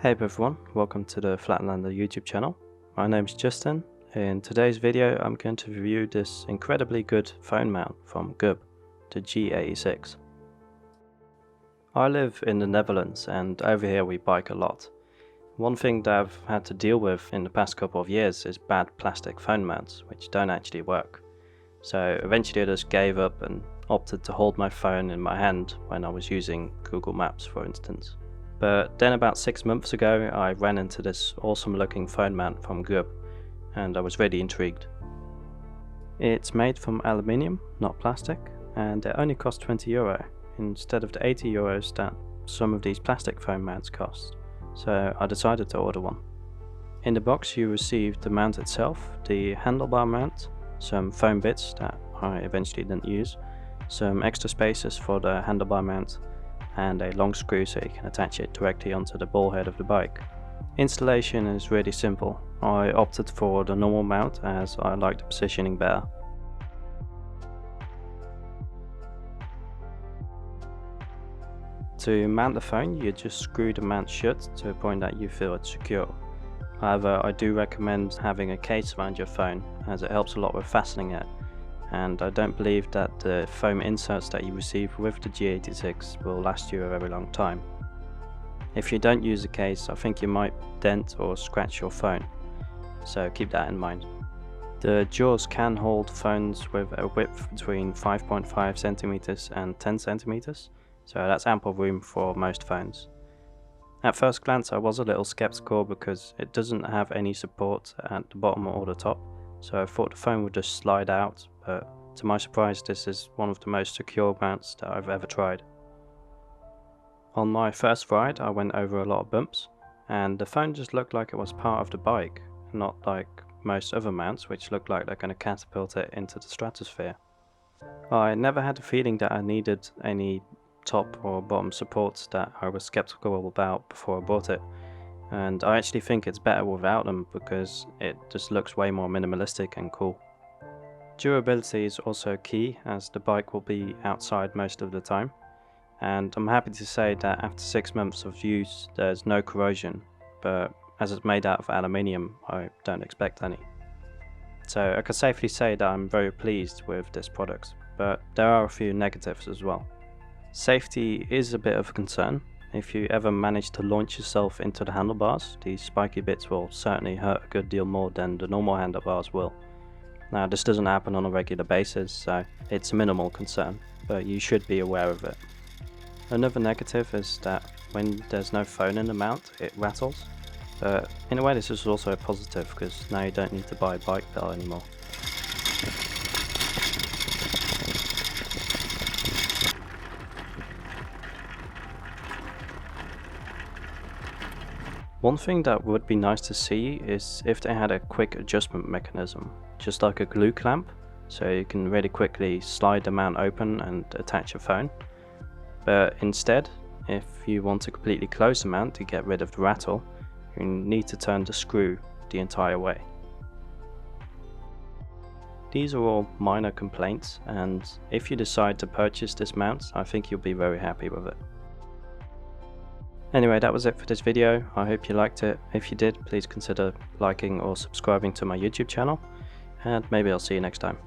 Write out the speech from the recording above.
Hey everyone, welcome to the Flatlander YouTube channel. My name is Justin. In today's video I'm going to review this incredibly good phone mount from GUB, the G86. I live in the Netherlands and over here we bike a lot. One thing that I've had to deal with in the past couple of years is bad plastic phone mounts which don't actually work. So eventually I just gave up and opted to hold my phone in my hand when I was using Google Maps, for instance. But then about 6 months ago I ran into this awesome looking phone mount from GUB and I was really intrigued. It's made from aluminium, not plastic, and it only cost €20 instead of the €80 that some of these plastic phone mounts cost, so I decided to order one. In the box you receive the mount itself, the handlebar mount, some foam bits that I eventually didn't use, some extra spaces for the handlebar mount, and a long screw so you can attach it directly onto the ball head of the bike. Installation is really simple. I opted for the normal mount as I like the positioning better. To mount the phone you just screw the mount shut to a point that you feel it's secure. However, I do recommend having a case around your phone as it helps a lot with fastening it, and I don't believe that the foam inserts that you receive with the G86 will last you a very long time. If you don't use a case, I think you might dent or scratch your phone, so keep that in mind. The jaws can hold phones with a width between 5.5 cm and 10 cm, so that's ample room for most phones. At first glance I was a little skeptical because it doesn't have any support at the bottom or the top, so I thought the phone would just slide out, but to my surprise this is one of the most secure mounts that I've ever tried. On my first ride I went over a lot of bumps, and the phone just looked like it was part of the bike, not like most other mounts which look like they're going to catapult it into the stratosphere. I never had the feeling that I needed any top or bottom supports that I was skeptical about before I bought it. And I actually think it's better without them because it just looks way more minimalistic and cool. Durability is also key as the bike will be outside most of the time, and I'm happy to say that after 6 months of use there's no corrosion, but as it's made out of aluminium I don't expect any. So I can safely say that I'm very pleased with this product, but there are a few negatives as well. Safety is a bit of a concern. If you ever manage to launch yourself into the handlebars, these spiky bits will certainly hurt a good deal more than the normal handlebars will. Now this doesn't happen on a regular basis, so it's a minimal concern, but you should be aware of it. Another negative is that when there's no phone in the mount, it rattles, but in a way this is also a positive because now you don't need to buy a bike bell anymore. One thing that would be nice to see is if they had a quick adjustment mechanism, just like a glue clamp, so you can really quickly slide the mount open and attach your phone. But instead, if you want to completely close the mount to get rid of the rattle, you need to turn the screw the entire way. These are all minor complaints, and if you decide to purchase this mount, I think you'll be very happy with it. Anyway, that was it for this video. I hope you liked it. If you did, please consider liking or subscribing to my YouTube channel, and maybe I'll see you next time.